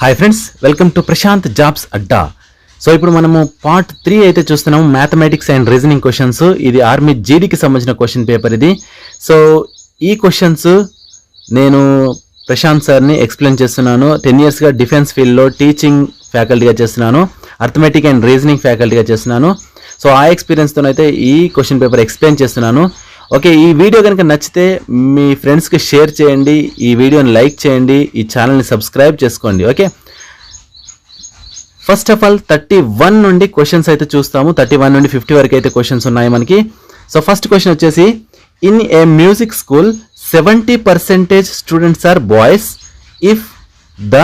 Hi friends, welcome to Prashanth jobs Adda. So ఇప్పుడు మనము part 3 అయితే చూస్తున్నాము, మ్యాథమెటిక్స్ అండ్ రీజనింగ్ క్వశ్చన్స్. ఇది ఆర్మీ జీడీకి సంబంధించిన క్వశ్చన్ పేపర్ ఇది. సో ఈ క్వశ్చన్స్ నేను ప్రశాంత్ సార్ని ఎక్స్ప్లెయిన్ చేస్తున్నాను. 10 yearsగా డిఫెన్స్ ఫీల్డ్లో టీచింగ్ ఫ్యాకల్టీగా చేస్తున్నాను, అర్థమెటిక్ అండ్ రీజనింగ్ ఫ్యాకల్టీగా చేస్తున్నాను. సో ఆ ఎక్స్పీరియన్స్తో అయితే ఈ క్వశ్చన్ పేపర్ ఎక్స్ప్లెయిన్ చేస్తున్నాను. ఓకే, ఈ వీడియో కనుక నచ్చితే మీ ఫ్రెండ్స్కి షేర్ చేయండి, ఈ వీడియోని లైక్ చేయండి, ఈ ఛానల్ని సబ్స్క్రైబ్ చేసుకోండి. ఓకే, ఫస్ట్ ఆఫ్ ఆల్ 31 నుండి క్వశ్చన్స్ అయితే చూస్తాము. 31 నుండి 50 వరకు అయితే క్వశ్చన్స్ ఉన్నాయి మనకి. సో ఫస్ట్ క్వశ్చన్ వచ్చేసి, in a music school 70% students are boys, if the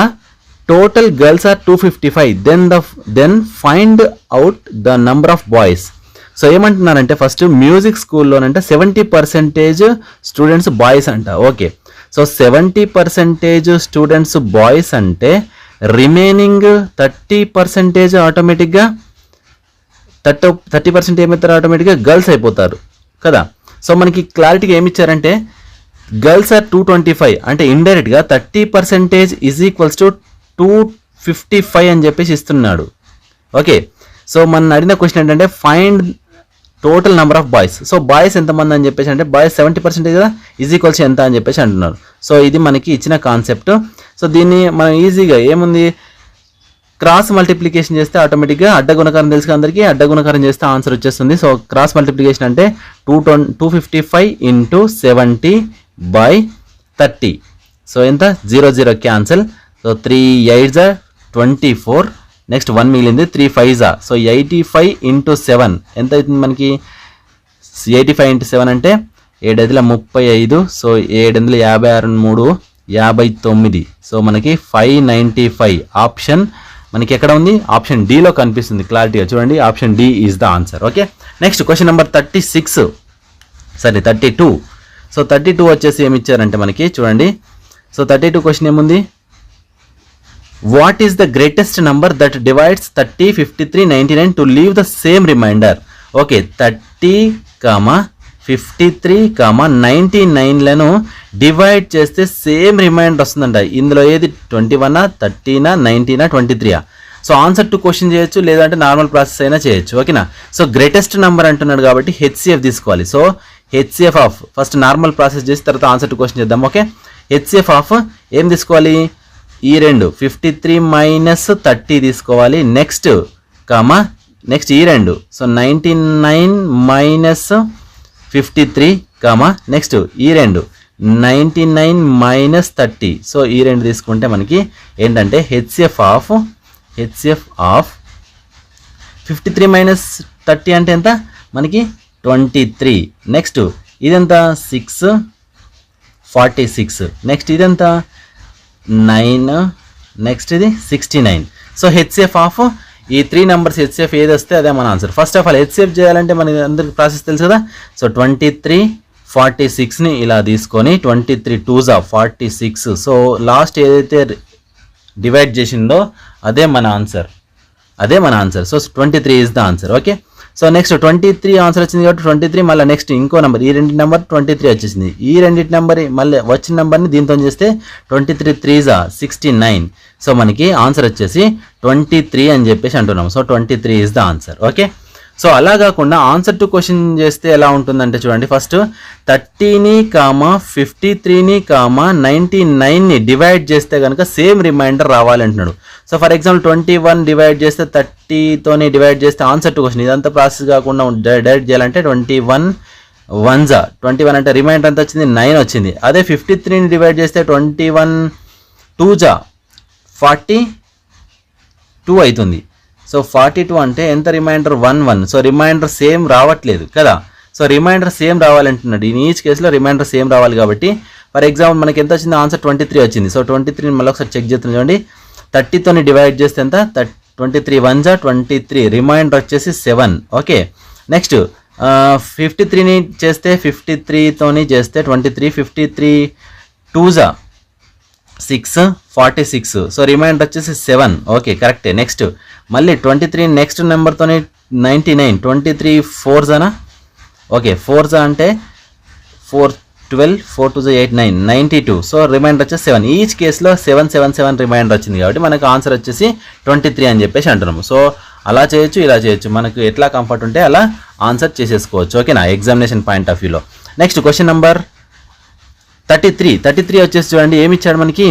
total girls are 255, then find out the number of boys. So ఏమంటున్నారంటే, ఫస్ట్ మ్యూజిక్ స్కూల్లోనంటే 70% స్టూడెంట్స్ బాయ్స్ అంట. ఓకే, సో 70% స్టూడెంట్స్ బాయ్స్ అంటే remaining 30% ఆటోమేటిక్గా 30% ఏమవుతారు, ఆటోమేటిక్గా girls అయిపోతారు కదా. సో మనకి క్లారిటీగా ఏమి ఇచ్చారంటే, గర్ల్స్ ఆర్ 225 అంటే ఇండైరెక్ట్గా 30% ఈజ్ ఈక్వల్స్ టు 255 అని చెప్పేసి ఇస్తున్నాడు. ఓకే, సో మన అడిగిన క్వశ్చన్ ఏంటంటే, find total number of boys. So boys ఎంతమంది అని చెప్పేసి అంటే, బాయ్స్ 70% కదా, ఈజ్ ఈక్వల్స్ ఎంత అని చెప్పేసి అంటున్నారు. సో ఇది మనకి ఇచ్చిన కాన్సెప్ట్. సో దీన్ని మనం ఈజీగా ఏముంది, క్రాస్ మల్టిప్లికేషన్ చేస్తే ఆటోమేటిక్గా అడ్డ గుణకారం తెలుసు అందరికీ, అడ్డ గుణకారం చేస్తే ఆన్సర్ వచ్చేస్తుంది. సో క్రాస్ మల్టిప్లికేషన్ అంటే 255 ఇంటూ 70/30. సో ఎంత, 0 0 క్యాన్సల్. సో 3 8 24, నెక్స్ట్ 1 మిగిలింది, 3 5. సో 85 ఇంటూ 7 ఎంత అవుతుంది మనకి, 85 ఇంటూ 7 అంటే 7 5 35. సో 7 56 3 59. సో మనకి 595. ఆప్షన్ మనకి ఎక్కడ ఉంది, ఆప్షన్ డిలో కనిపిస్తుంది క్లారిటీగా చూడండి. Option D is the answer. Okay, next question number 32. So 32 వచ్చేసి ఏమి ఇచ్చారంటే మనకి చూడండి. సో 32 క్వశ్చన్ ఏముంది, what is the greatest number that divides 30, 53, 99 to leave the same remainder. Okay, 30, 53, 99లను డివైడ్ చేస్తే సేమ్ రిమైండర్ వస్తుందంట. ఇందులో ఏది 21, 30, 19, 23. సో ఆన్సర్ టు క్వశ్చన్ చేయొచ్చు, లేదంటే నార్మల్ ప్రాసెస్ అయినా చేయొచ్చు. ఓకేనా. సో గ్రేటెస్ట్ నెంబర్ అంటున్నాడు కాబట్టి హెచ్సిఎఫ్ తీసుకోవాలి. So HCF of first normal process చేసి తర్వాత ఆన్సర్ టు క్వశ్చన్ చేద్దాం. ఓకే, హెచ్సిఎఫ్ ఆఫ్ ఏం తీసుకోవాలి, ఈ రెండు 53 మైనస్ 30 తీసుకోవాలి. నెక్స్ట్ ఈ రెండు, సో 99 మైనస్ 53, నెక్స్ట్ ఈ రెండు 99 మైనస్ 30. సో ఈ రెండు తీసుకుంటే మనకి ఏంటంటే హెచ్సిఎఫ్ ఆఫ్ 53 మైనస్ 30 అంటే ఎంత మనకి 23. నెక్స్ట్ ఇదెంత 6 46. నెక్స్ట్ ఇదెంత 9. నెక్స్ట్ ఇది 69. సో హెచ్సిఎఫ్ ఆఫ్ ఈ 3 నెంబర్స్ హెచ్సిఎఫ్ ఏది వస్తే అదే మన answer. First of all HCF చేయాలంటే మనకి అందరికి ప్రాసెస్ తెలుసు కదా. సో 23 46ని ఇలా తీసుకొని 23 2s 46. సో లాస్ట్ ఏదైతే డివైడ్ చేసిందో అదే మన answer. So 23 is the answer. Okay, so next 23 answer వచ్చింది కాబట్టి 23 మళ్ళీ నెక్స్ట్ ఇంకో నెంబర్, ఈ రెండు నెంబర్ 23 వచ్చేసింది. ఈ రెండింటి నెంబర్ మళ్ళీ వచ్చిన నెంబర్ని దీంతో చేస్తే 23 3s 69. సో మనకి ఆన్సర్ వచ్చేసి 23 అని చెప్పేసి అంటున్నాం. So 23 is the answer. Okay, so అలా కాకుండా ఆన్సర్ టు క్వశ్చన్ చేస్తే ఎలా ఉంటుందంటే చూడండి, ఫస్ట్ 30ని 53ని 99ని డివైడ్ చేస్తే కనుక సేమ్ రిమైండర్ రావాలంటున్నాడు. సో ఫర్ ఎగ్జాంపుల్ 21 డివైడ్ చేస్తే 30తోని డివైడ్ చేస్తే ఆన్సర్ టు క్వశ్చన్ ఇదంతా ప్రాసెస్ కాకుండా డైరెక్ట్ చేయాలంటే 21 1s 21 అంటే రిమైండర్ ఎంత వచ్చింది, 9 వచ్చింది. అదే 53ని డివైడ్ చేస్తే 21 2s 42 అవుతుంది. సో 42 అంటే ఎంత రిమైండర్ 1 1. సో రిమైండర్ సేమ్ రావట్లేదు కదా. సో రిమైండర్ సేమ్ రావాలంటున్నాడు. ఈ ఈచ్ కేసులో రిమైండర్ సేమ్ రావాలి కాబట్టి ఫర్ ఎగ్జాంపుల్ మనకి ఎంత వచ్చింది, ఆన్సర్ 23 వచ్చింది. సో 23 మళ్ళీ ఒకసారి చెక్ చేస్తున్నాం చూడండి. 30తోని డివైడ్ చేస్తే ఎంత, 23 1s 23, రిమైండర్ వచ్చేసి 7. ఓకే, నెక్స్ట్ 53ని చేస్తే 53తోని చేస్తే 23 53 2s 6 46. సో రిమైండర్ వచ్చేసి 7. ఓకే, కరెక్టే. నెక్స్ట్ మళ్ళీ 23 నెక్స్ట్ నెంబర్తోని 99 23 4s ఓకే 4s అంటే 12 4 2 8 9 92. సో రిమైండర్ వచ్చేసి 7. ఈచ్ కేసులో 7 రిమైండర్ వచ్చింది కాబట్టి మనకు ఆన్సర్ వచ్చేసి 23 అని చెప్పేసి అంటున్నాము. సో అలా చేయొచ్చు, ఇలా చేయొచ్చు, మనకు ఎట్లా కంఫర్ట్ ఉంటే అలా ఆన్సర్ చేసేసుకోవచ్చు. ఓకేనా, ఎగ్జామినేషన్ పాయింట్ ఆఫ్ వ్యూలో. నెక్స్ట్ క్వశ్చన్ నెంబర్ 33 వచ్చేసి చూడండి ఏమి ఇచ్చాడు మనకి.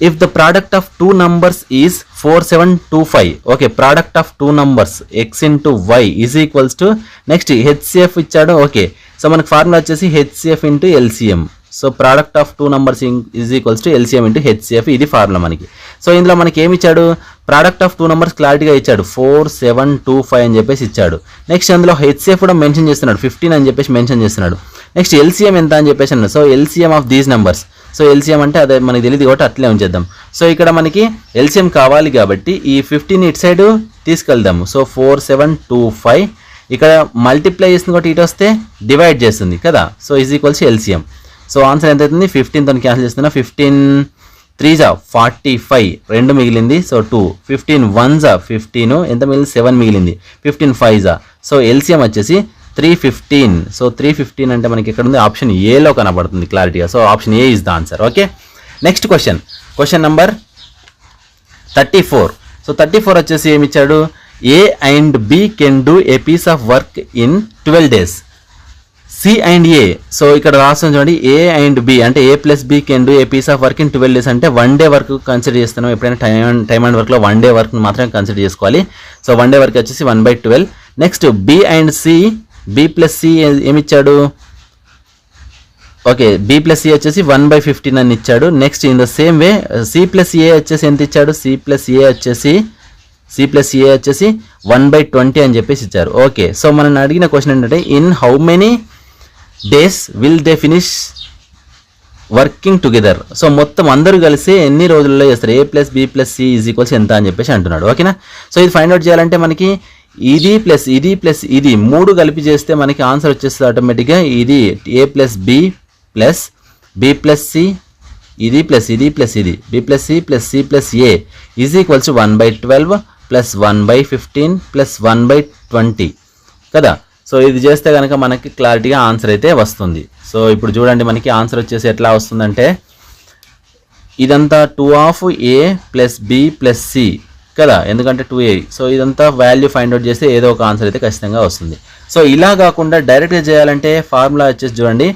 If the product of two numbers is 4725. Okay, product of two numbers x into Y is equals to next HCF ఇచ్చాడు. ఓకే, సో మనకు ఫార్ములా వచ్చేసి HCF into LCM. So product of two numbers is equals to LCM into HCF, ఇది formula మనకి. So ఇందులో మనకి ఏమి ఇచ్చాడు, product of two numbers క్లారిటీగా ఇచ్చాడు, 4725 అని చెప్పేసి ఇచ్చాడు. నెక్స్ట్ అందులో హెచ్సిఎఫ్ కూడా మెన్షన్ చేస్తున్నాడు, 15 అని చెప్పేసి మెన్షన్ చేస్తున్నాడు. నెక్స్ట్ ఎల్సిఎం ఎంత అని చెప్పేసి అన్నాడు. So LCM of these numbers. So LCM అంటే అదే మనకి తెలియదు కాబట్టి అట్లే ఉంచేద్దాం. సో ఇక్కడ మనకి ఎల్సిఎం కావాలి కాబట్టి ఈ 15 ఇటు సైడ్ తీసుకెళ్దాము. సో 4725 ఇక్కడ మల్టిప్లై చేస్తుంది కాబట్టి ఇటు వస్తే డివైడ్ చేస్తుంది కదా. So is equals LCM. So answer ఎంత అవుతుంది, 15తో క్యాన్సిల్ చేస్తున్నా. 15 3 45, 2 మిగిలింది. సో 2, 15 1 15, ఎంత మిగిలింది, 7 మిగిలింది. 15 5. సో ఎల్సిఎం వచ్చేసి 315. సో 315 అంటే మనకి ఎక్కడ ఉంది, ఆప్షన్ ఏలో కనబడుతుంది క్లారిటీగా. So option A is the answer. Okay, next question number 34. So 34 వచ్చేసి ఏమి ఇచ్చాడు, A and B can do a piece of work in 12 days. C and A. So ఇక్కడ రాస్తాం చూడండి, ఏ అండ్ బి అంటే A plus B can do a piece of work in 12 days అంటే 1 day work consider చేస్తున్నాం. ఎప్పుడైనా time and వర్క్లో 1 day work మాత్రమే consider చేసుకోవాలి. సో 1 day వర్క్ వచ్చేసి 1/12. Next B and C, B plus C ఏమిచ్చాడు, okay B plus C వచ్చేసి 1/15 అని ఇచ్చాడు. Next in the same way C plus A వచ్చేసి ఎంత ఇచ్చాడు, సి ప్లస్ ఏ వచ్చేసి 1/20 అని చెప్పేసి ఇచ్చారు. ఓకే, సో మనం అడిగిన క్వశ్చన్ ఏంటంటే in how many days will they finish working together. So మొత్తం అందరూ కలిసి ఎన్ని రోజుల్లో చేస్తారు, A plus B plus C is equals ఎంత అని చెప్పేసి అంటున్నాడు. ఓకేనా, సో ఇది ఫైండ్ అవుట్ చేయాలంటే మనకి ఇది ప్లస్ ఇది 3 కలిపి చేస్తే మనకి ఆన్సర్ వచ్చేస్తుంది ఆటోమేటిక్గా. ఇది A plus B plus B plus C, ఇది plus B plus C plus C plus A is equals 1/12 plus 1/15 plus 1/20 కదా. సో ఇది చేస్తే కనుక మనకి క్లారిటీగా ఆన్సర్ అయితే వస్తుంది. సో ఇప్పుడు చూడండి మనకి ఆన్సర్ వచ్చేసి ఎట్లా వస్తుందంటే ఇదంతా 2 of A plus B plus C కదా, ఎందుకంటే 2a. సో ఇదంతా వాల్యూ ఫైండ్ అవుట్ చేస్తే ఏదో ఒక ఆన్సర్ అయితే ఖచ్చితంగా వస్తుంది. సో ఇలా కాకుండా డైరెక్ట్గా చేయాలంటే ఫార్ములా వచ్చేసి చూడండి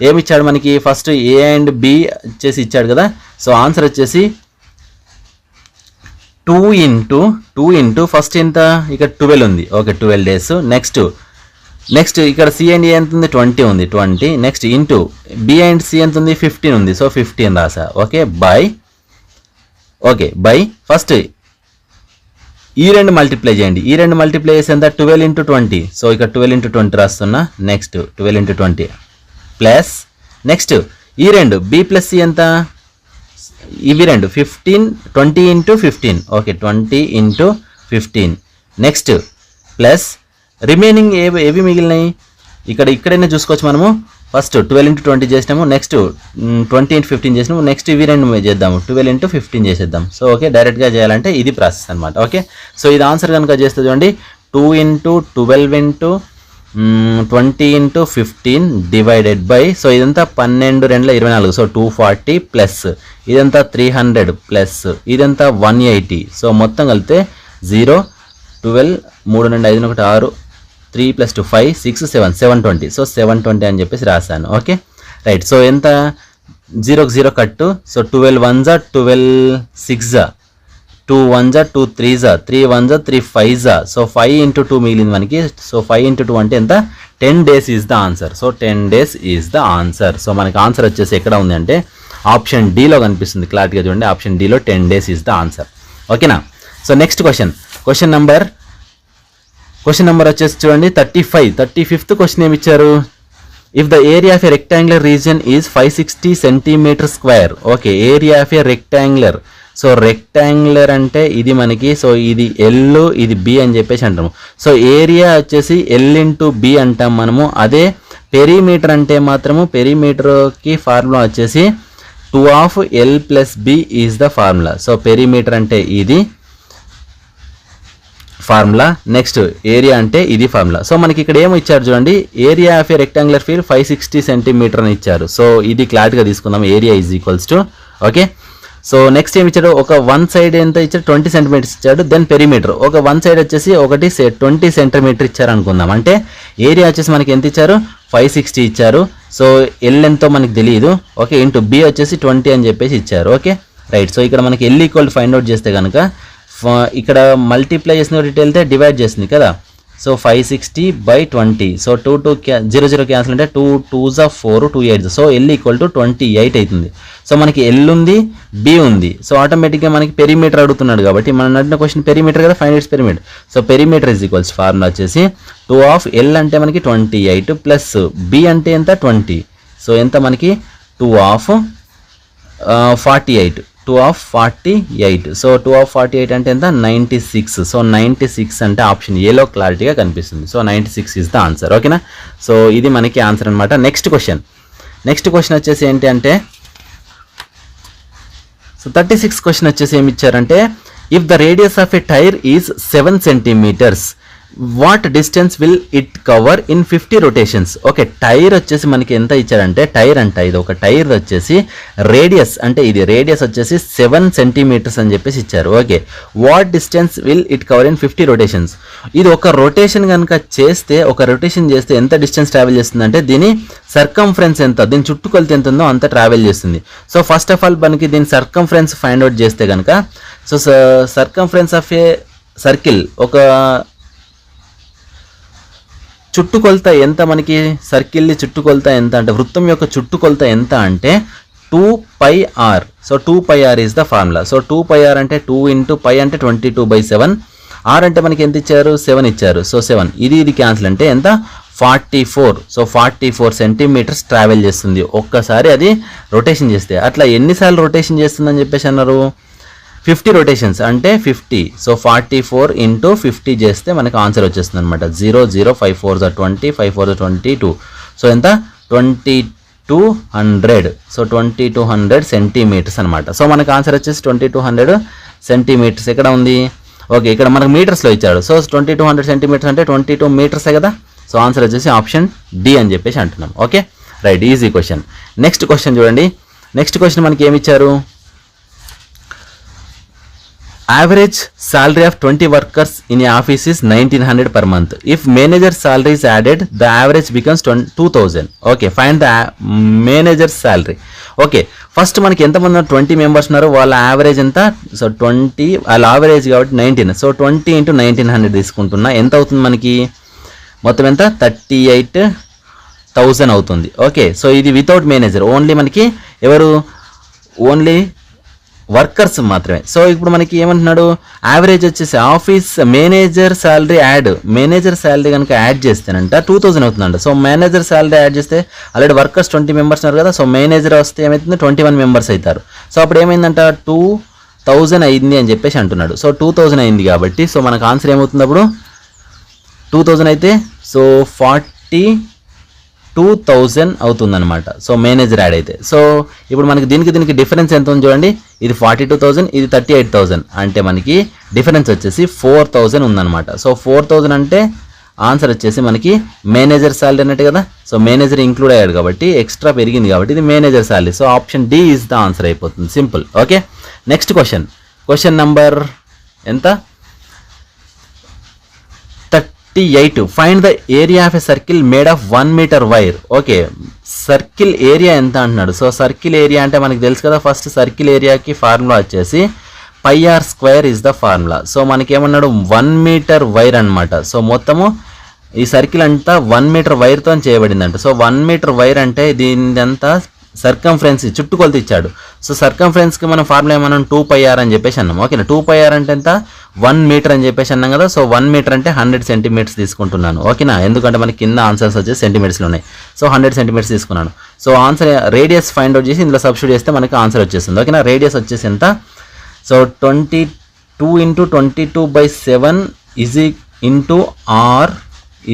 ఏమి ఇచ్చాడు మనకి, ఫస్ట్ ఏ అండ్ బి వచ్చేసి ఇచ్చాడు కదా. సో ఆన్సర్ వచ్చేసి 2 ఇంటూ ఫస్ట్ ఎంత, ఇక్కడ 12 ఉంది. Okay 12 days. నెక్స్ట్ ఇక్కడ సి అండ్ ఏ ఎంత ఉంది, 20 ఉంది, 20. Next into B and C ఎంత ఉంది, 15 ఉంది. సో 15 రాసా. ఓకే బై ఫస్ట్ ఈ 2 మల్టిప్లై చేయండి. ఈ 2 మల్టిప్లై చేసి ఎంత, 12 into 20. సో ఇక్కడ 12 into 20 రాస్తున్నా. నెక్స్ట్ 12 into 20 ప్లస్ నెక్స్ట్ ఈ 2 బి ప్లస్ సి ఎంత, ఇవి 2 15, 20 into 15. Okay 20 into 15. Next plus remaining ఏవి మిగిలినాయి, ఇక్కడైనా చూసుకోవచ్చు మనము. ఫస్ట్ 12 into 20 చేసినాము, నెక్స్ట్ 20 into 15 చేసినాము, నెక్స్ట్ ఇవి 2 చేద్దాము, 12 into 15 చేసేద్దాం. సో ఓకే డైరెక్ట్గా చేయాలంటే ఇది ప్రాసెస్ అనమాట. ఓకే, సో ఇది ఆన్సర్ కనుక చేస్తే చూడండి 2 into 12 into 20 into 15 divided by, so ఇదంతా 12 2 24. సో 240 ప్లస్ ఇదంతా 300 ప్లస్ ఇదంతా 180. సో మొత్తం కలిపితే 0 12 3 2 5 1 6 3 + 2 5 6 7 720. సో 720 అని చెప్పేసి రాశాను. Okay right. సో ఎంత, 0 0 కట్టు. సో 12 1 12 6 2 1 2 3 3 1 3 5. సో 5 into 2 మిగిలింది మనకి. సో 5 into 2 అంటే ఎంత, 10 days is the answer. So 10 days is the answer. So మనకి ఆన్సర్ వచ్చేసి ఎక్కడ ఉంది అంటే ఆప్షన్ డీలో కనిపిస్తుంది. క్లారిటీగా చూడండి, ఆప్షన్ డీలో 10 days ఈజ్ ద ఆన్సర్. ఓకేనా. సో నెక్స్ట్ క్వశ్చన్ నెంబర్ వచ్చేసి చూడండి 35th క్వశ్చన్ ఏమి ఇచ్చారు, if the area of a rectangular region is 560 cm². Okay, area of a rectangular. So rectangular అంటే ఇది మనకి, సో ఇది ఎల్ ఇది బి అని చెప్పేసి అంటాము. సో ఏరియా వచ్చేసి ఎల్ ఇంటూ బి అంటాం మనము. అదే పెరిమీటర్ అంటే మాత్రము, పెరిమీటర్కి ఫార్ములా వచ్చేసి 2 of L + B is the formula. So perimeter అంటే ఇది, ఫార్ములా. నెక్స్ట్ ఏరియా అంటే ఇది ఫార్ములా. సో మనకి ఇక్కడ ఏమి ఇచ్చారు చూడండి, area of a rectangular field 560 centimetre అని ఇచ్చారు. సో ఇది క్లారిటీగా తీసుకుందాం, area is equals to okay. So next ఏమి ఇచ్చాడు, ఒక వన్ సైడ్ ఎంత ఇచ్చాడు 20 సెంటీమీటర్స్ ఇచ్చాడు. దెన్ పెరిమీటర్ ఒక వన్ సైడ్ వచ్చేసి 20 సెంటీమీటర్ ఇచ్చారు అనుకుందాం. అంటే ఏరియా వచ్చేసి మనకి ఎంత ఇచ్చారు 560 ఇచ్చారు. సో ఎల్ ఎంతో మనకి తెలియదు ఓకే, ఇంటూ బి వచ్చేసి 20 అని చెప్పేసి ఇచ్చారు ఓకే రైట్. సో ఇక్కడ మనకి ఎల్ ఈక్వల్ ఫైండ్ అవుట్ చేస్తే కనుక ఇక్కడ మల్టిప్లై చేసిన వెళ్తే డివైడ్ చేస్తుంది కదా. సో 560/20. సో 0 క్యాన్సిల్ అంటే 2 2s 4 2 8. So L equal to 28 అవుతుంది. సో మనకి ఎల్ ఉంది, బి ఉంది. సో ఆటోమేటిక్గా మనకి పెరిమీటర్ అడుగుతున్నాడు కాబట్టి మనం అడిగిన క్వశ్చన్ పెరిమీటర్ కదా, find its perimeter. So perimeter is equals formula వచ్చేసి 2 ఆఫ్ ఎల్ అంటే మనకి 28 ప్లస్ బి అంటే ఎంత 20. సో ఎంత మనకి 2 ఆఫ్ 48. 2 ఆఫ్ 48. సో 2 ఆఫ్ 48 అంటే ఎంత 96. సో 96 అంటే ఆప్షన్ ఏలో క్లారిటీగా కనిపిస్తుంది. సో 96 ఇస్ ద ఆన్సర్ ఓకేనా. సో ఇది మనకి ఆన్సర్ అనమాట. నెక్స్ట్ క్వశ్చన్ వచ్చేసి ఏంటి అంటే, సో 36 క్వశ్చన్ వచ్చేసి ఏమి ఇచ్చారంటే, if the radius of a tyre is 7 centimetres what distance will it cover in 50 rotations. Okay, tyre వచ్చేసి మనకి ఎంత ఇచ్చారంటే, టైర్ అంట ఇది ఒక టైర్ వచ్చేసి రేడియస్ అంటే ఇది రేడియస్ వచ్చేసి 7 సెంటీమీటర్స్ అని చెప్పేసి ఇచ్చారు okay. What distance will it cover in 50 rotations. ఇది ఒక రొటేషన్ కనుక చేస్తే, ఒక రొటేషన్ చేస్తే ఎంత డిస్టెన్స్ ట్రావెల్ చేస్తుందంటే దీని సర్కంఫరెన్స్ ఎంత, దీని చుట్టుకొలత ఎంత ఉందో అంత ట్రావెల్ చేస్తుంది. సో ఫస్ట్ ఆఫ్ ఆల్ మనకి దీని సర్కంఫరెన్స్ ఫైండ్ అవుట్ చేస్తే కనుక, so circumference of a circle ఒక చుట్టుకొలత ఎంత, మనకి సర్కిల్ని చుట్టుకొలత ఎంత అంటే వృత్తం యొక్క చుట్టుకొలత ఎంత అంటే 2πr. So 2πr is the formula. So 2πr అంటే 2 ఇంటూ పై అంటే 22/7. ఆర్ అంటే మనకి ఎంత ఇచ్చారు 7 ఇచ్చారు. సో 7 ఇది క్యాన్సిల్ అంటే ఎంత 44. సో 44 సెంటీమీటర్స్ ట్రావెల్ చేస్తుంది ఒక్కసారి అది రొటేషన్ చేస్తే. అట్లా ఎన్నిసార్లు రొటేషన్ చేస్తుందని చెప్పేసి అన్నారు, 50 రొటేషన్స్ అంటే 50. సో 44 ఇంటూ 50 చేస్తే మనకు ఆన్సర్ వచ్చేస్తుంది అనమాట. 0 0 5 4 20 5 4 22. సో ఎంత 2200. సో 2200 సెంటీమీటర్స్ అనమాట. సో మనకు ఆన్సర్ వచ్చేసి 2200 సెంటీమీటర్స్. ఎక్కడ ఉంది ఓకే, ఇక్కడ మనకు మీటర్స్లో ఇచ్చాడు. సో 2200 సెంటీమీటర్స్ అంటే 22 మీటర్సే కదా. సో ఆన్సర్ వచ్చేసి ఆప్షన్ డి అని చెప్పేసి అంటున్నాం okay right. Easy question. Next question చూడండి. నెక్స్ట్ క్వశ్చన్ మనకి ఏమి ఇచ్చారు, average salary of 20 workers in a office is 1900 per month. If manager salary is added, the average becomes 2000. Okay, find the manager's salary. Okay, first మనకి ఎంతమంది 20 members ఉన్నారు, వాళ్ళ average ఎంత. So 20 వాళ్ళ యావరేజ్ కాబట్టి 19. సో 20 ఇంటూ 1900 తీసుకుంటున్నా ఎంత అవుతుంది మనకి, మొత్తం ఎంత 38,000 అవుతుంది ఓకే. సో ఇది వితౌట్ మేనేజర్, ఓన్లీ మనకి ఎవరు, ఓన్లీ వర్కర్స్ మాత్రమే. సో ఇప్పుడు మనకి ఏమంటున్నాడు, యావరేజ్ వచ్చేసి office manager salary add, manager salary కనుక యాడ్ చేస్తేనంట 2000 అవుతుందంట. సో మేనేజర్ శాలరీ యాడ్ చేస్తే ఆల్రెడీ వర్కర్స్ 20 మెంబర్స్ ఉన్నారు కదా. సో మేనేజర్ వస్తే ఏమవుతుంది 21 మెంబర్స్ అవుతారు. సో అప్పుడు ఏమైందంట 2000 అయింది అని చెప్పేసి అంటున్నాడు. సో 2000 అయింది కాబట్టి సో మనకు ఆన్సర్ ఏమవుతుంది అప్పుడు 2000 అయితే సో 42,000 అవుతుందన్నమాట. సో మేనేజర్ యాడ్ అయితే. సో ఇప్పుడు మనకి దీనికి డిఫరెన్స్ ఎంత ఉంది చూడండి, ఇది 42,000 ఇది 38,000 అంటే మనకి డిఫరెన్స్ వచ్చేసి 4,000 ఉందన్నమాట. సో 4,000 అంటే ఆన్సర్ వచ్చేసి మనకి మేనేజర్ శాలరీ అన్నట్టు కదా. సో మేనేజర్ ఇంక్లూడ్ అయ్యాడు కాబట్టి ఎక్స్ట్రా పెరిగింది కాబట్టి ఇది manager salary. So option D is the answer అయిపోతుంది, simple okay. Next question number ఎంత 38. Find the area of a circle made of 1 meter wire. Okay, circle area ఎంత అంటున్నాడు. సో సర్కిల్ ఏరియా అంటే మనకి తెలుసు కదా, ఫస్ట్ సర్కిల్ ఏరియాకి formula వచ్చేసి πr² is the formula. So మనకి ఏమన్నాడు 1 మీటర్ వైర్ అనమాట. సో మొత్తము ఈ సర్కిల్ అంతా 1 మీటర్ వైర్తో చేయబడిందంట. సో 1 మీటర్ వైర్ అంటే దీనిదంతా సర్కంఫరెన్స్ చుట్టుకొలత ఇచ్చాడు. సో సర్కంఫరెన్స్కి మనం ఫార్ములా ఏమన్నాం 2πr అని చెప్పేసి అన్నాం ఓకేనా. 2πr అంటే ఎంత 1 మీటర్ అని చెప్పేసి అన్నాం కదా. సో 1 మీటర్ అంటే 100 సెంటీమీటర్స్ తీసుకుంటున్నాను ఓకేనా, ఎందుకంటే మనకి కింద ఆన్సర్స్ వచ్చేసి సెంటీమీటర్స్లో ఉన్నాయి. సో 100 సెంటీమీటర్స్ తీసుకున్నాను. So answer radius find out చేసి ఇందులో సబ్స్టిట్యూట్ చేస్తే మనకి ఆన్సర్ వచ్చేస్తుంది ఓకేనా. రేడియస్ వచ్చేసి ఎంత, so 22 into 22/7 into r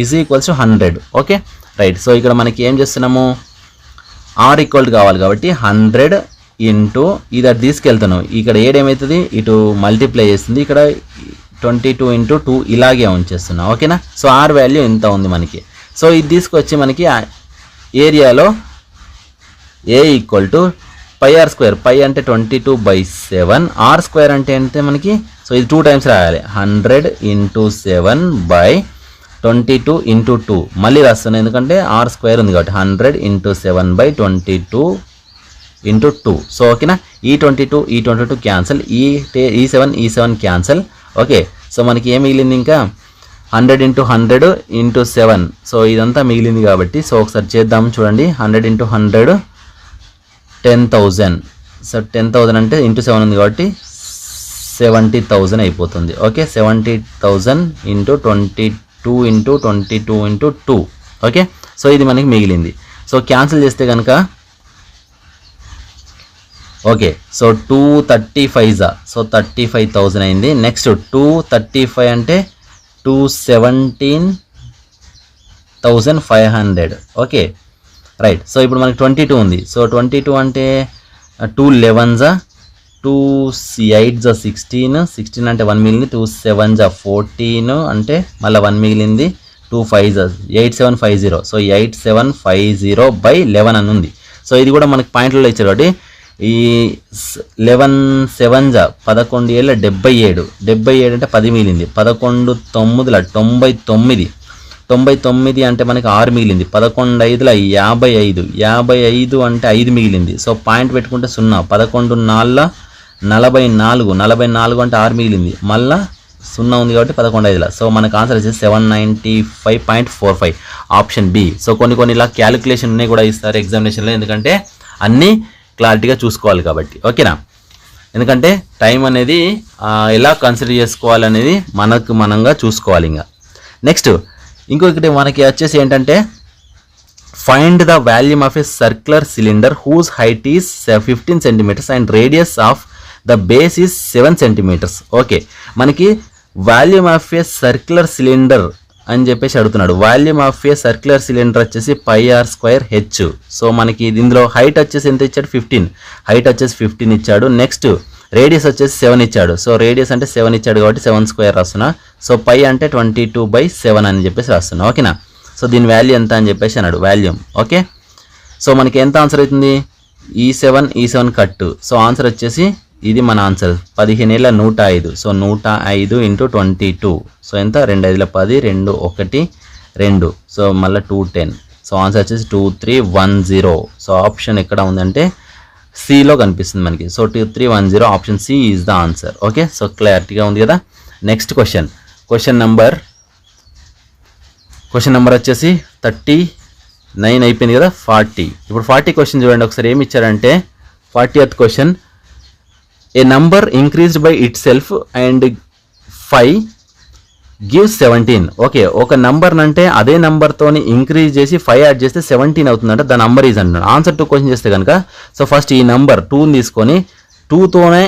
is equals to 100 okay right. So ఇక్కడ మనకి ఏం చేస్తున్నాము, r ఈక్వల్ కావాలి కాబట్టి 100 ఇంటూ ఇది అటు తీసుకెళ్తాను, ఇక్కడ ఏమవుతుంది ఇటు మల్టిప్లై చేస్తుంది, ఇక్కడ 22 ఇంటూ 2 ఇలాగే ఉంచేస్తున్నా. ఓకేనా. సో ఆర్ వాల్యూ ఇంత ఉంది మనకి. సో ఇది తీసుకొచ్చి మనకి ఏరియాలో A equal to pi R square, pi అంటే 22/7, ఆర్ స్క్వేర్ అంటే ఏంటంటే మనకి, సో ఇది 2 టైమ్స్ రాయాలి, 100 ఇంటూ 7/22 ఇంటూ 2 మళ్ళీ రాస్తున్నాను ఎందుకంటే ఆర్ స్క్వేర్ ఉంది కాబట్టి 100 ఇంటూ 7/22 ఇంటూ 2. సో ఓకేనా. ఈ 22 క్యాన్సల్, ఈ 7 క్యాన్సల్. ఓకే. సో మనకి ఏం మిగిలింది ఇంకా 100 ఇంటూ 100 ఇంటూ 7. సో ఇదంతా మిగిలింది కాబట్టి సో ఒకసారి చేద్దాం చూడండి. 100 ఇంటూ 100 10,000. సో 10,000 అంటే ఇంటూ 7 ఉంది కాబట్టి 70,000 అయిపోతుంది. Okay. 70,000 into 22 into 22 into 2. Okay. So ఇది మనకి మిగిలింది. సో క్యాన్సిల్ చేస్తే కనుక ఓకే. సో 235 సో 35,000 అయింది. నెక్స్ట్ 235 అంటే 217,500. Okay right. సో ఇప్పుడు మనకి 22 ఉంది. సో 22 అంటే 2 11s 2 8s 16 అంటే 1 మిగిలింది, 2 7s 14 అంటే మళ్ళీ 1 మిగిలింది, 2 5s 8750. సో 8750/11 అని ఉంది. సో ఇది కూడా మనకి పాయింట్లలో ఇచ్చారు కాబట్టి ఈ 11 7s 11 ఏళ్ళ 77, 77 అంటే 10 మిగిలింది, 11 9ల 99 అంటే మనకి 6 మిగిలింది, 11 5ల 55, 55 అంటే 5 మిగిలింది. సో పాయింట్ పెట్టుకుంటే 0, 11 4ల 44 అంటే 6 మిగిలింది, మళ్ళా 0 ఉంది కాబట్టి 11 5ల. సో మనకు ఆన్సర్ వచ్చేసి 795.45 ఆప్షన్ బి. సో కొన్ని ఇలా క్యాలిక్యులేషన్ ఉన్నాయి కూడా ఇస్తారు ఎగ్జామినేషన్లో, ఎందుకంటే అన్నీ క్లారిటీగా చూసుకోవాలి కాబట్టి. ఓకేనా. ఎందుకంటే టైం అనేది ఎలా కన్సిడర్ చేసుకోవాలనేది మనంగా చూసుకోవాలి. ఇంకా నెక్స్ట్ ఇంకొకటి మనకి వచ్చేసి ఏంటంటే find the volume of a circular cylinder whose height is 15 centimeters and radius of the base is 7 centimeters. Okay. మనకి volume of a circular cylinder అని చెప్పేసి అడుగుతున్నాడు. Volume of a circular cylinder వచ్చేసి πr²h. సో మనకి ఇందులో height వచ్చేసి ఎంత ఇచ్చాడు, 15, హైట్ వచ్చేసి 15 ఇచ్చాడు. నెక్స్ట్ రేడియస్ వచ్చేసి 7 ఇచ్చాడు. సో రేడియస్ అంటే 7 ఇచ్చాడు కాబట్టి 7² రాస్తున్నా. సో పై అంటే 22/7 అని చెప్పేసి రాస్తున్నా. ఓకేనా. సో దీని వాల్యూ ఎంత అని చెప్పేసి అన్నాడు, వాల్యూమ్. ఓకే. సో మనకి ఎంత ఆన్సర్ అవుతుంది, ఈ 7 కట్టు. సో ఆన్సర్ వచ్చేసి ఇది మన ఆన్సర్ 15 ఏళ్ళ 105. So 105 into 22. సో ఎంత, 2 5ల 10, 2 1 2. సో మళ్ళీ 210. సో ఆన్సర్ వచ్చేసి 2310. సో ఆప్షన్ ఎక్కడ ఉందంటే సిలో కనిపిస్తుంది మనకి. So 2310 option C is the answer. Okay. So క్లారిటీగా ఉంది కదా. నెక్స్ట్ క్వశ్చన్ నెంబర్ వచ్చేసి 39 అయిపోయింది కదా, 40. ఇప్పుడు 40 క్వశ్చన్ చూడండి ఒకసారి. ఏమి ఇచ్చారంటే 40th question, A number increased by it self and 5 gives 17. Okay. ఒక నంబర్ అంటే అదే నంబర్తోని ఇంక్రీజ్ చేసి 5 యాడ్ చేస్తే 17 అవుతుందంటే ద నంబర్ ఈజ్ అంటున్నాడు. ఆన్సర్ 2 క్వశ్చన్ చేస్తే కనుక సో ఫస్ట్ ఈ నంబర్ 2 తీసుకొని 2తోనే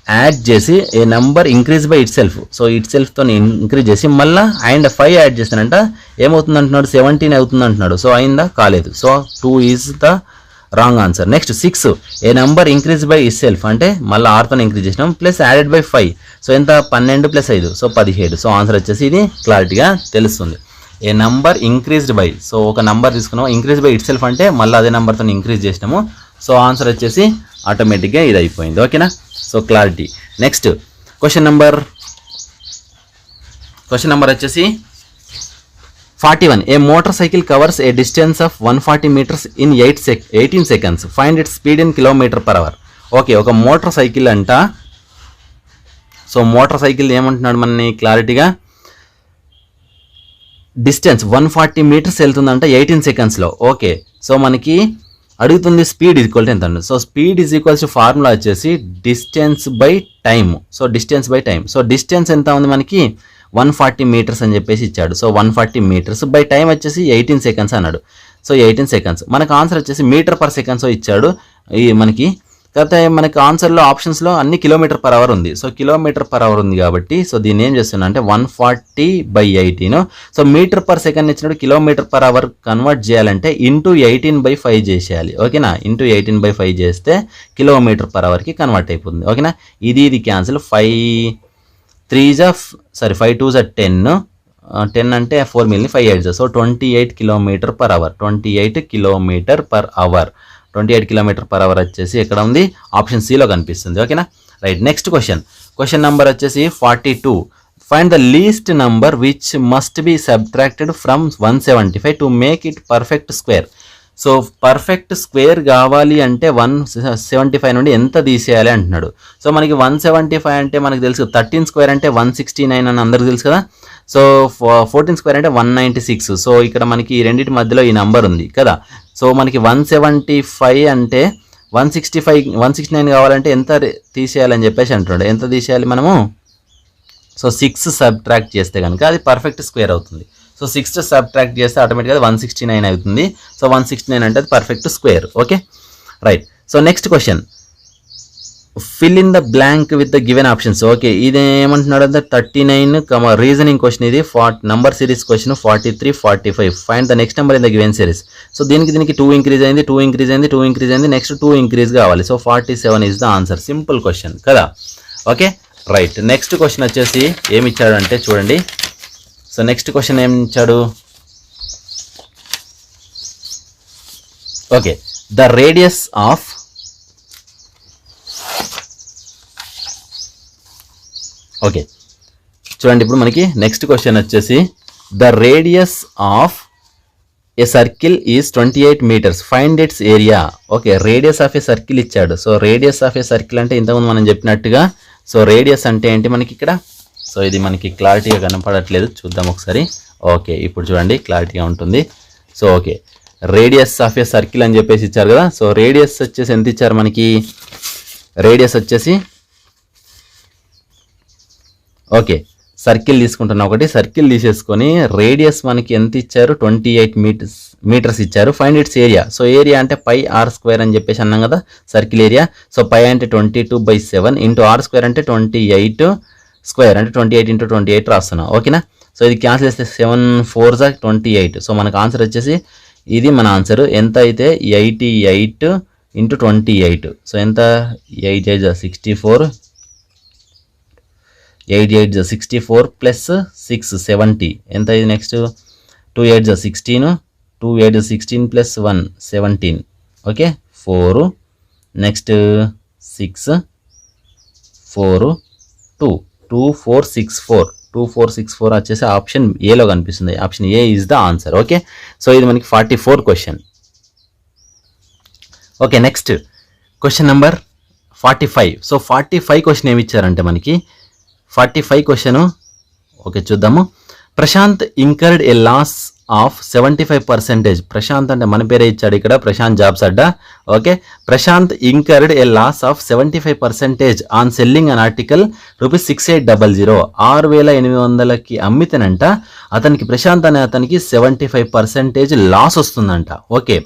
యాడ్ చేసి a number increase by itself, so it సెల్ఫ్తో ఇంక్రీజ్ చేసి మళ్ళీ అండ్ 5 యాడ్ చేస్తానంట ఏమవుతుంది అంటున్నాడు, 17 అవుతుంది అంటున్నాడు. సో అయిందా, కాలేదు. So 2 is the wrong answer. Next 6, A number increase by it self అంటే మళ్ళీ ఆర్తో ఇంక్రీజ్ చేసినాం ప్లస్ యాడెడ్ బై 5. సో ఎంత, 12 + 5. సో 17. సో ఆన్సర్ వచ్చేసి ఇది క్లారిటీగా తెలుస్తుంది. ఏ నంబర్ ఇంక్రీజ్డ్ బై, సో ఒక నంబర్ తీసుకున్నాం, ఇంక్రీజ్ బై ఇట్ సెల్ఫ్ అంటే మళ్ళీ అదే నెంబర్తో ఇంక్రీజ్ చేసినాము. సో ఆన్సర్ వచ్చేసి ఆటోమేటిక్గా ఇది అయిపోయింది. ఓకేనా. So clarity. Next question number వచ్చేసి 41. A motor cycle covers a distance of 140 meters in 18 seconds. Find it speed in km/h. Okay. ఒక మోటార్ సైకిల్ అంట. సో మోటార్ సైకిల్ ఏమంటున్నాడు మనని క్లారిటీగా, డిస్టెన్స్ 140 meters వెళ్తుందంట 18 secondsలో. ఓకే. సో మనకి అడుగుతుంది స్పీడ్ ఈక్వల్ టు ఎంత అండి. So speed is equals to formula వచ్చేసి distance by time. So distance by time. So distance ఎంత ఉంది మనకి 140 meters అని చెప్పేసి ఇచ్చాడు. సో 140 meters బై టైం వచ్చేసి 18 seconds అన్నాడు. So 18 seconds. మనకు ఆన్సర్ వచ్చేసి మీటర్/సెకండ్స్ ఇచ్చాడు ఈ మనకి. కాకపోతే మనకి ఆన్సర్లో ఆప్షన్స్లో అన్ని km/h ఉంది. సో km/h ఉంది కాబట్టి సో దీన్ని ఏం చేస్తున్నా అంటే 140/18. సో మీటర్/సెకండ్ ఇచ్చినప్పుడు km/h కన్వర్ట్ చేయాలంటే ఇంటూ 18/5 చేసేయాలి. ఓకేనా. ఇంటూ 18/5 చేస్తే km/hకి కన్వర్ట్ అయిపోతుంది. ఓకేనా. ఇది క్యాన్సిల్. 5 5 2 10, 10 అంటే 4 మిగిలింది, 5 8 so 28 kilometre per hour, 28 kilometre per hour, 28 kilometre per hour వచ్చేసి ఎక్కడ ఉంది, ఆప్షన్ సిలో కనిపిస్తుంది. ఓకేనా, రైట్. నెక్స్ట్ క్వశ్చన్ నెంబర్ వచ్చేసి 42. Find the least number which must be subtracted from 175 to make it perfect square. So perfect square కావాలి అంటే 175 నుండి ఎంత తీసేయాలి అంటున్నాడు. సో మనకి 175 అంటే మనకు తెలుసు, 13 స్క్వేర్ అంటే 169 అని అందరికి తెలుసు కదా. సో 14 స్క్వేర్ అంటే 196. సో ఇక్కడ మనకి ఈ రెండింటి మధ్యలో ఈ నంబర్ ఉంది కదా. సో మనకి 175 అంటే 169 కావాలంటే ఎంత తీసేయాలని చెప్పేసి అంటున్నాడు. ఎంత తీసేయాలి మనము? సో 6 సబ్ట్రాక్ట్ చేస్తే కనుక అది పర్ఫెక్ట్ స్క్వేర్ అవుతుంది. సో 6 సబ్ట్రాక్ట్ చేస్తే ఆటోమేటిక్గా 169 అవుతుంది. సో 169 అంటే అది perfect square. Okay, right. So next question, fill in the blank with the given options. Okay, ఇది ఏమంటున్నాడు అంటే 39 రీజనింగ్ క్వశ్చన్, ఇది number series question 43 45. Find the next number in the given series. So దీనికి 2 increase అయింది, 2 increase అయింది, 2 increase అయింది, next 2 increase కావాలి. So 47 is the answer. Simple question కదా. Okay, right. నెక్స్ట్ క్వశ్చన్ వచ్చేసి ఏమి ఇచ్చాడు అంటే చూడండి. సో నెక్స్ట్ క్వశ్చన్ ఏమి ఇచ్చాడు? Okay, the radius of okay చూడండి, ఇప్పుడు మనకి నెక్స్ట్ క్వశ్చన్ వచ్చేసి the radius of a circle is 28 meters, find its area. Okay, radius of a circle ఇచ్చాడు. So radius of a circle అంటే ఇంతకుముందు మనం చెప్పినట్టుగా, సో రేడియస్ అంటే ఏంటి మనకి ఇక్కడ? సో ఇది మనకి క్లారిటీగా కనపడట్లేదు, చూద్దాం ఒకసారి. ఓకే, ఇప్పుడు చూడండి క్లారిటీగా ఉంటుంది. So okay, radius of a circle అని చెప్పేసి ఇచ్చారు కదా. సో రేడియస్ వచ్చేసి ఎంత ఇచ్చారు మనకి? రేడియస్ వచ్చేసి ఓకే, సర్కిల్ తీసుకుంటున్నా, ఒకటి సర్కిల్ తీసేసుకొని రేడియస్ మనకి ఎంత ఇచ్చారు? 28 మీటర్స్ ఇచ్చారు. Find its area. So area అంటే పై ఆర్ స్క్వేర్ అని చెప్పేసి అన్నాం కదా, సర్కిల్ ఏరియా. సో పై అంటే 22/7 ఇంటూ ఆర్ స్క్వేర్ అంటే 28 స్క్వేర్ అంటే 28 ఇంటూ 28 రాస్తున్నాం. ఓకేనా, సో ఇది క్యాన్సిల్ చేస్తే 7 4 28. సో మనకు ఆన్సర్ వచ్చేసి ఇది మన ఆన్సర్. ఎంత అయితే 88 ఇంటూ 28. సో ఎంత? 8 8 64, 8 8 64 ప్లస్ 6 70. ఎంత ఇది? Next 2 8 16, 2 8 16 plus 1 17. ఓకే, 4, నెక్స్ట్ 6 4 2 2464, 2464 వచ్చేసి ఆప్షన్ ఏలో కనిపిస్తుంది. Option A is the answer. Okay, so ఇది మనకి 44 question. Okay, next question number 45. So 45 question ఏమి ఇచ్చారంటే మనకి 45 క్వశ్చన్ ఓకే చూద్దాము. Prashant incurred a loss of 75%. Prashant అంటే మన పేరే ఇచ్చాడు ఇక్కడ, Prashant jobs Adda. Okay, Prashant incurred a loss of 75% on selling an article ₹6800. 6800కి అమ్మితేనంట అతనికి, ప్రశాంత్ అనే అతనికి 75% లాస్ వస్తుందంట. Okay,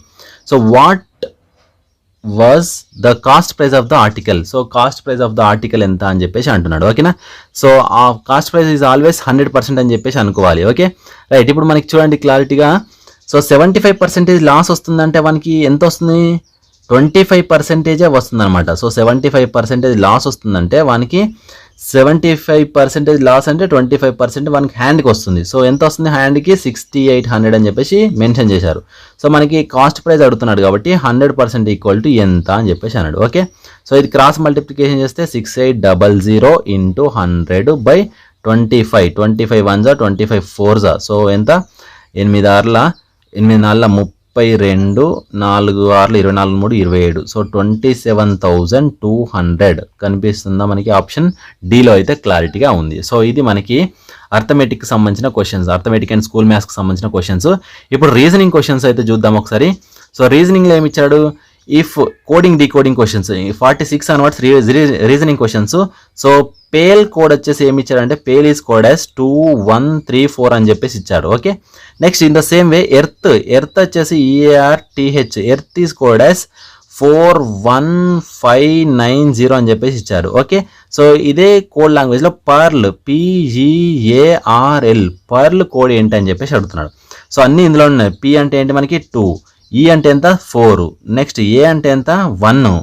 so what was the cost price of the article. So cost price of the article ఎంత అని చెప్పేసి అంటున్నాడు. ఓకేనా, సో ఆ కాస్ట్ ప్రైస్ ఈజ్ ఆల్వేస్ 100% అని చెప్పేసి అనుకోవాలి. Okay, right. ఇప్పుడు మనకి చూడండి క్లారిటీగా. సో 75% లాస్ వస్తుందంటే మనకి ఎంత వస్తుంది? 25% వస్తుంది అనమాట. సో 75% లాస్ వస్తుందంటే వానికి 75% లాస్ అంటే 25% మనకి హ్యాండ్కి వస్తుంది. సో ఎంత వస్తుంది హ్యాండ్కి? 6800 అని చెప్పేసి మెన్షన్ చేశారు. సో మనకి కాస్ట్ ప్రైస్ అడుగుతున్నాడు కాబట్టి 100% ఈక్వల్ టు ఎంత అని చెప్పేసి అన్నాడు. ఓకే, సో ఇది క్రాస్ మల్టిప్లికేషన్ చేస్తే 6800 ఇంటూ 100/25. 25 1 25 4. సో ఎంత? 8 6 8 4 32, 4 6 24 3 27. సో 27,200 కనిపిస్తుందా మనకి? ఆప్షన్ డీలో అయితే క్లారిటీగా ఉంది. సో ఇది మనకి అర్థమెటిక్కి సంబంధించిన క్వశ్చన్స్, అర్థమెటిక్ అండ్ స్కూల్ మ్యాథ్స్కి సంబంధించిన క్వశ్చన్స్. ఇప్పుడు రీజనింగ్ క్వశ్చన్స్ అయితే చూద్దాం ఒకసారి. సో రీజనింగ్లో ఏమి ఇచ్చాడు? If coding decoding questions 46 onwards reasoning questions. So pale code వచ్చేసి ఏమి ఇచ్చాడంటే పేల్ ఈజ్ కోడ్ యాజ్ 2134 అని చెప్పేసి ఇచ్చాడు. Okay, next in the same way earth వచ్చేసి EARTH, earth is code as 41590 అని చెప్పేసి ఇచ్చారు. ఓకే, సో ఇదే కోడ్ లాంగ్వేజ్లో పర్ల్ PEARL పర్ల్ కోడ్ ఏంటి అని చెప్పేసి అడుగుతున్నాడు. సో అన్ని ఇందులో ఉన్నాయి. P అంటే ఏంటి మనకి 2, E అంటే ఎంత 4, నెక్స్ట్ A అంటే ఎంత 1,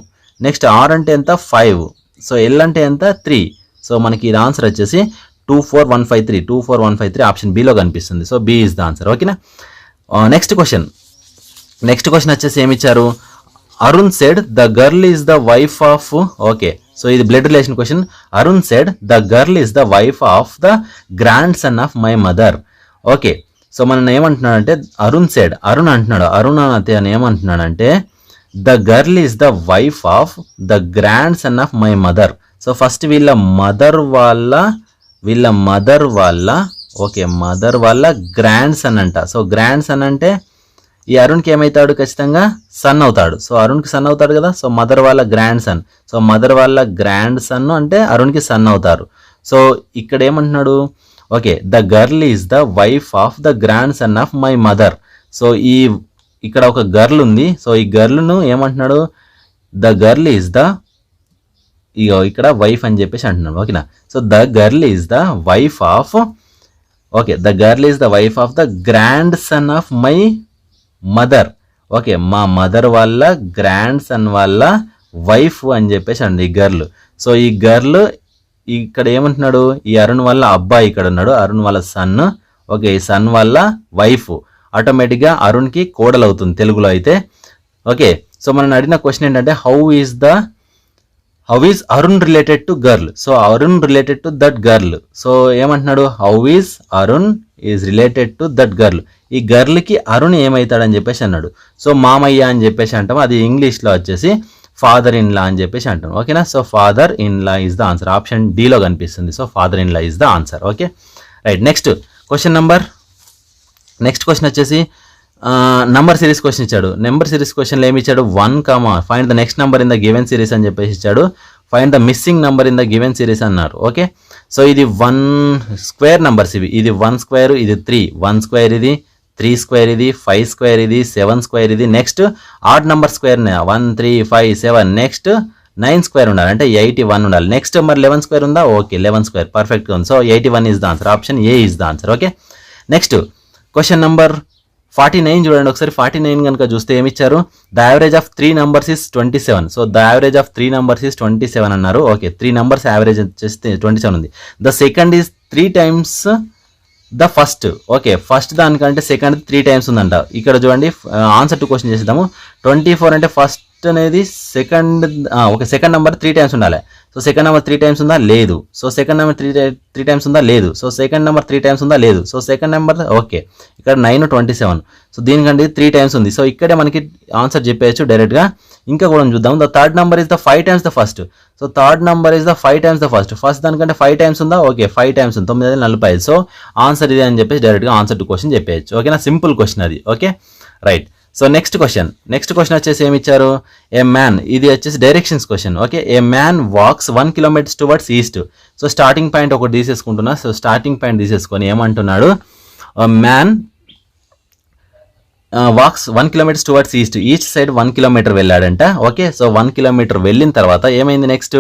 నెక్స్ట్ R అంటే ఎంత 5, సో L అంటే ఎంత 3. సో మనకి ఇది ఆన్సర్ వచ్చేసి 24153 ఆప్షన్ బిలో కనిపిస్తుంది. So B is the answer. ఓకేనా. నెక్స్ట్ క్వశ్చన్ వచ్చేసి ఏమి ఇచ్చారు, Arun said the girl is the wife of, okay so ఇది blood relation question. Arun said the girl is the wife of the grandson of my mother. Okay so మనం ఏమంటున్నాడంటే అరుణ్ అంటున్నాడు, అరుణ్ అతను ఏమంటున్నాడంటే the girl is the wife of the grandson of my mother. So first వీళ్ళ mother వాళ్ళ okay mother వాళ్ళ grand son అంట. So grand son అంటే ఈ అరుణ్కి ఏమవుతాడు, ఖచ్చితంగా సన్ అవుతాడు. సో అరుణ్కి సన్ అవుతాడు కదా. సో మదర్ వాళ్ళ గ్రాండ్ సన్, సో మదర్ వాళ్ళ గ్రాండ్ సన్ అంటే అరుణ్కి సన్ అవుతారు. సో ఇక్కడ ఏమంటున్నాడు, okay the girl is the wife of the grandson of my mother. So ఇక్కడ ఒక గర్ల్ ఉంది. సో ఈ గర్ల్ను ఏమంటున్నాడు, ద గర్ల్ ఈజ్ ద, ఇక్కడ వైఫ్ అని చెప్పేసి అంటున్నాడు. ఓకేనా. So the girl is the wife of, okay the girl is the wife of the grandson of my mother. Okay మా మదర్ వాళ్ళ గ్రాండ్ సన్ వాళ్ళ వైఫ్ అని చెప్పేసి అండి ఈ గర్ల్. సో ఈ గర్ల్ ఇక్కడ ఏమంటున్నాడు, ఈ అరుణ్ వాళ్ళ అబ్బాయి ఇక్కడ ఉన్నాడు, అరుణ్ వాళ్ళ సన్. ఓకే ఈ సన్ వాళ్ళ వైఫ్ ఆటోమేటిక్గా అరుణ్కి కోడలు అవుతుంది తెలుగులో అయితే. ఓకే సో మనం అడిగిన క్వశ్చన్ ఏంటంటే how is Arun related to girl. So Arun related to that girl. So ఏమంటున్నాడు, how is Arun is related to that girl. ఈ గర్ల్కి అరుణ్ ఏమవుతాడని చెప్పేసి అన్నాడు. సో మామయ్య అని చెప్పేసి అంటాం, అది ఇంగ్లీష్లో వచ్చేసి ఫాదర్ ఇన్ లా అని చెప్పేసి అంటాం. ఓకేనా. So father in law is the answer. Option డిలో కనిపిస్తుంది. So father in law is the answer. Okay right. Next question వచ్చేసి నంబర్ సిరీస్ క్వశ్చన్ ఇచ్చాడు. నెంబర్ సిరీస్ క్వశ్చన్లో ఏమి ఇచ్చాడు, 1, find the next number in the given series అని చెప్పేసి ఇచ్చాడు. Find the missing number in the given series అన్నారు. Okay so ఇది 1 స్క్వేర్ నెంబర్స్ ఇవి. ఇది 1 స్క్వేర్, ఇది 3, 1 స్క్వేర్ ఇది, 3 స్క్వేర్ ఇది, 5 స్క్వేర్ ఇది, 7 స్క్వేర్ ఇది. Next odd number square 1, 3, 5, 7. Next 9 square ఉండాలి, అంటే 81 ఉండాలి. నెక్స్ట్ మరి 11 స్క్వేర్ ఉందా, ఓకే 11 స్క్వేర్ పర్ఫెక్ట్గా ఉంది. So 81 is the answer. Option A is the answer. Okay next question number 49 చూడండి ఒకసారి. 49 కనుక చూస్తే ఏమి ఇచ్చారు, the average of 3 numbers is 27. So the average of 3 numbers is 27 అన్నారు. ఓకే 3 numbers యావరేజ్ చేస్తే 27 ఉంది. The second is 3 times the first. Okay first దానికంటే సెకండ్ 3 times ఉందంట. ఇక్కడ చూడండి ఆన్సర్ టు క్వశ్చన్ చేసేద్దాము. 24 అంటే ఫస్ట్ అనేది second, okay second number 3 times ఉండాలి. సో సెకండ్ నెంబర్ 3 times ఉందా, లేదు. సో సెకండ్ నెంబర్ 3 times ఉందా, లేదు. సో సెకండ్ నెంబర్ 3 times ఉందా, లేదు. సో సెకండ్ నెంబర్ ఓకే ఇక్కడ 9, 27. సో దీనికంటే 3 times ఉంది. సో ఇక్కడే మనకి ఆన్సర్ చెప్పేయచ్చు డైరెక్ట్గా. ఇంకా కూడా చూద్దాం. The third number is the 5 times the first. So third number is the 5 times the first. First దానికంటే 5 times ఉందా, ఓకే 5 times ఉంది, 945. సో ఆన్సర్ ఇది అని చెప్పేసి డైరెక్ట్గా ఆన్సర్ టు క్వశ్చన్ చెప్పేయచ్చు. ఓకేనా, సింపుల్ క్వశ్చన్ అది. Okay right. So next question వచ్చేసి ఏమి ఇచ్చారు, ఏ మ్యాన్, ఇది వచ్చేసి directions question. Okay a man walks 1 kilometer towards east. So starting point ఒకటి తీసేసుకుంటున్నా. సో స్టార్టింగ్ పాయింట్ తీసేసుకొని ఏమంటున్నాడు, man walks 1 kilometer towards east side 1 kilometer వెళ్ళాడంట. ఓకే సో 1 kilometer వెళ్ళిన తర్వాత ఏమైంది next,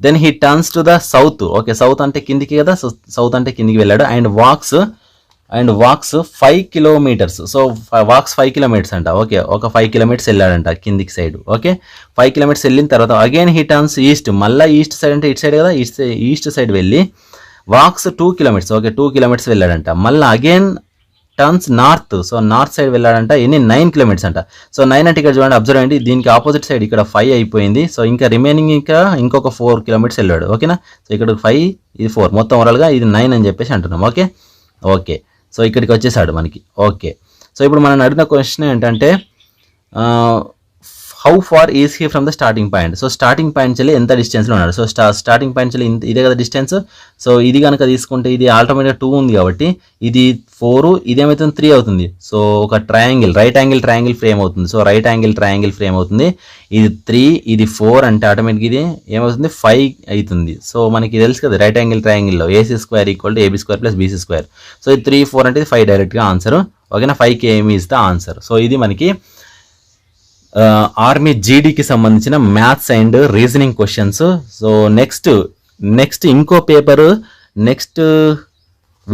then he turns to the south. Okay south అంటే కిందికి కదా, సో సౌత్ అంటే కిందికి వెళ్ళాడు. And walks 5 kilometers. So walks 5 kilometers అంట. ఓకే ఒక 5 kilometers వెళ్ళాడంట కిందికి సైడ్. ఓకే 5 kilometers వెళ్ళిన తర్వాత అగైన్ హీ టర్న్స్ ఈస్ట్. మళ్ళీ ఈస్ట్ సైడ్ అంటే ఇటు సైడ్ కదా, ఈస్ట్ సైడ్ వెళ్ళి వాక్స్ 2 kilometers. ఓకే 2 kilometers వెళ్ళాడంట. మళ్ళీ again turns north. So north side వెళ్ళాడంట. ఎన్ని 9 kilometers అంట. సో 9 అంటే ఇక్కడ చూడండి, అబ్జర్వ్ అయ్యండి, దీనికి ఆపోజిట్ సైడ్ ఇక్కడ 5 అయిపోయింది. సో ఇంకా రిమైనింగ్ ఇంకొక 4 kilometers వెళ్ళాడు. ఓకేనా, సో ఇక్కడ 5 ఇది 4, మొత్తం ఓవరాల్గా ఇది 9 అని చెప్పేసి అంటున్నాం. ఓకే సో ఇక్కడికి వచ్చేసాడు మనకి. ఓకే సో ఇప్పుడు మనం అడిగిన క్వశ్చన్ ఏంటంటే how far is he from the starting point. So starting point చెల్లి ఎంత డిస్టెన్స్లో ఉన్నాడు. సో స్టార్టింగ్ పాయింట్ చెల్లి ఇదే కదా డిస్టెన్స్. సో ఇది కనుక తీసుకుంటే ఇది ఆల్టర్నేటివ్ 2 ఉంది కాబట్టి ఇది 4, ఇదేమవుతుంది 3 అవుతుంది. సో ఒక triangle, right angle triangle frame అవుతుంది. So right angle triangle frame అవుతుంది. ఇది 3, ఇది 4 అంటే ఆటోమేటిక్ ఇది ఏమవుతుంది 5 అవుతుంది. సో మనకి తెలుసు కదా right angle ట్రయాంగిల్లో AC² = AB² + BC². So ఇది 3, 4 అంటే ఇది 5 డైరెక్ట్గా ఆన్సర్. ఓకేనా, 5 km is the answer. So ఇది మనకి ఆర్మీ జీడీకి సంబంధించిన maths and reasoning questions. So next ఇంకో పేపర్ నెక్స్ట్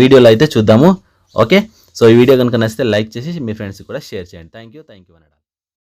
వీడియోలో అయితే చూద్దాము. ఓకే సో ఈ వీడియో కనుక నచ్చితే లైక్ చేసి మీ ఫ్రెండ్స్కి కూడా షేర్ చేయండి. Thank you.